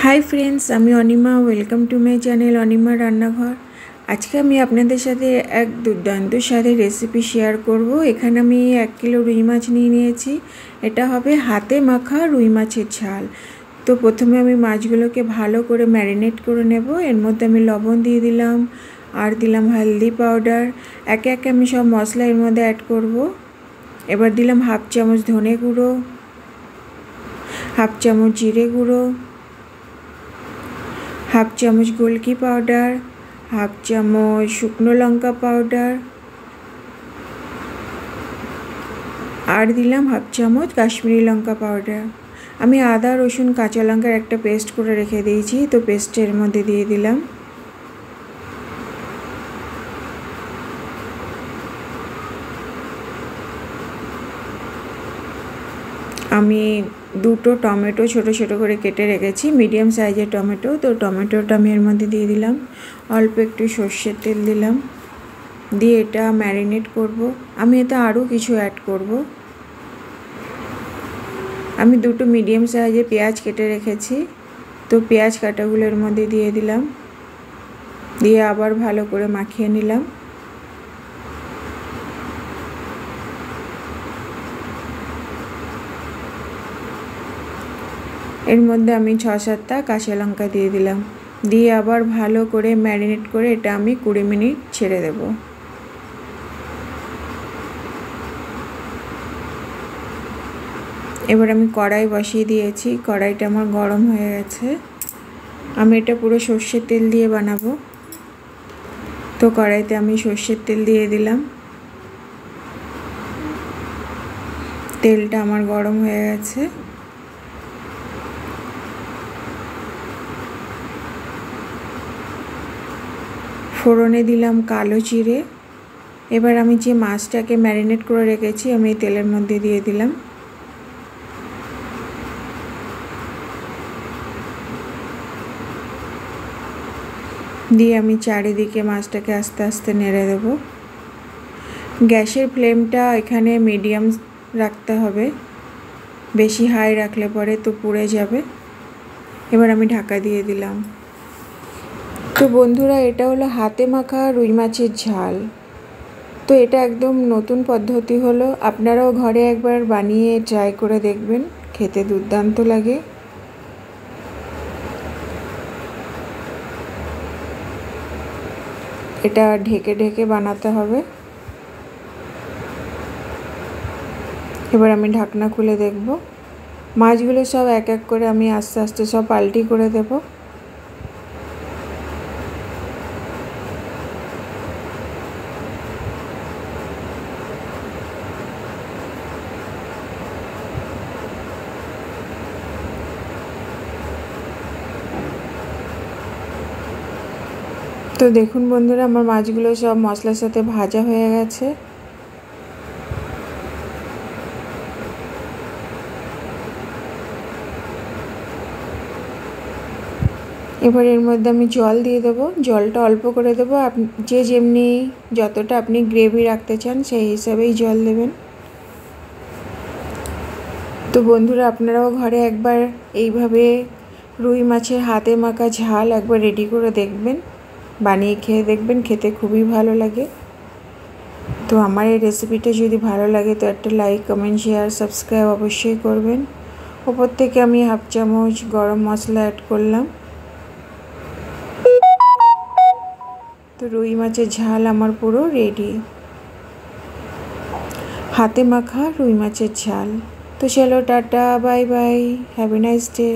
Hi friends আমি Anima welcome to my channel Anima রান্নাঘর। আজকে আমি আপনাদের সাথে এক দুর্দান্ত স্বাদের রেসিপি শেয়ার করব। এখানে আমি 1 কিলো রুই মাছ নিয়ে নিয়েছি। এটা হবে হাতে মাখা রুই মাছের ঝাল। তো প্রথমে আমি মাছগুলোকে ভালো করে ম্যারিনেট করে নেব। এর মধ্যে আমি লবণ দিয়ে দিলাম আর দিলাম হলদি পাউডার। একে একে আমি সব মশলা এর মধ্যে অ্যাড করব। এবার দিলাম হাফ চামচ ধনে গুঁড়ো, হাফ চামচ জিরে গুঁড়ো, हाफ चामच गोलकी पाउडार, हाफ चामच शुकनो लंका पाउडार और दिलाम हाफ चामच काश्मीरी लंका पाउडार। आमी आदा रसुन काँचा लंकार एक पेस्ट करे रेखे दिएछि, तो पेस्टेर मध्य दिए दिलाम। আমি দুটো টমেটো ছোট ছোট করে কেটে রেখেছি, মিডিয়াম সাইজের টমেটো। তো টমেটোটা আমি এর মধ্যে দিয়ে দিলাম, অল্প একটু সর্ষের তেল দিলাম, দিয়ে এটা ম্যারিনেট করব। আমি এতে আরও কিছু অ্যাড করব। আমি দুটো মিডিয়াম সাইজের পেঁয়াজ কেটে রেখেছি, তো পেঁয়াজ কাটাগুলো এর মধ্যে দিয়ে দিলাম, দিয়ে আবার ভালো করে মাখিয়ে নিলাম। এর মধ্যে আমি 6-7টা কাঁচা লঙ্কা দিয়ে দিলাম, দিয়ে আবার ভালো করে ম্যারিনেট করে এটা আমি 20 মিনিট ছেড়ে দেব। এবার আমি কড়াই বসিয়ে দিয়েছি, কড়াইটা আমার গরম হয়ে গেছে। আমি এটা পুরো সর্ষের তেল দিয়ে বানাবো। তো কড়াইতে আমি সর্ষের তেল দিয়ে দিলাম, তেলটা আমার গরম হয়ে গেছে। ফোড়নে দিলাম কালো জিরে। এবার আমি যে মাছটাকে ম্যারিনেট করে রেখেছি আমি তেলের মধ্যে দিয়ে দিলাম, দিয়ে আমি চারিদিকে মাছটাকে আস্তে আস্তে নেড়ে দেব। গ্যাসের ফ্লেমটা এখানে মিডিয়াম রাখতে হবে, বেশি হাই রাখলে পরে তো পুড়ে যাবে। এবার আমি ঢাকা দিয়ে দিলাম। তো বন্ধুরা, এটা হলো হাতে মাখা রুই মাছের ঝাল। তো এটা একদম নতুন পদ্ধতি হলো, আপনারাও ঘরে একবার বানিয়ে ট্রাই করে দেখবেন, খেতে দুর্দান্ত লাগে। এটা ঢেকে ঢেকে বানাতে হবে। এবার আমি ঢাকনা খুলে দেখব। মাছগুলো সব এক এক করে আমি আস্তে আস্তে সব পাল্টি করে দেব। তো দেখুন বন্ধুরা, আমার মাছগুলো সব মশলার সাথে ভাজা হয়ে গেছে। এবার এর মধ্যে আমি জল দিয়ে দেবো। জলটা অল্প করে দেবো, যে যেমনি যতটা আপনি গ্রেভি রাখতে চান সেই হিসাবেই জল দেবেন। তো বন্ধুরা, আপনারাও ঘরে একবার এইভাবে রুই মাছের হাতে মাখা ঝাল একবার রেডি করে দেখবেন, বানিয়ে খেয়ে দেখবেন, খেতে খুবই ভালো লাগে। তো আমার এই রেসিপিটা যদি ভালো লাগে তো একটা লাইক, কমেন্ট, শেয়ার, সাবস্ক্রাইব অবশ্যই করবেন। ওপর থেকে আমি হাফ চামচ গরম মশলা অ্যাড করলাম। তো রুই মাছের ঝাল আমার পুরো রেডি, হাতে মাখা রুই মাছের ঝাল। তো চলো tata, bye bye, have a nice day.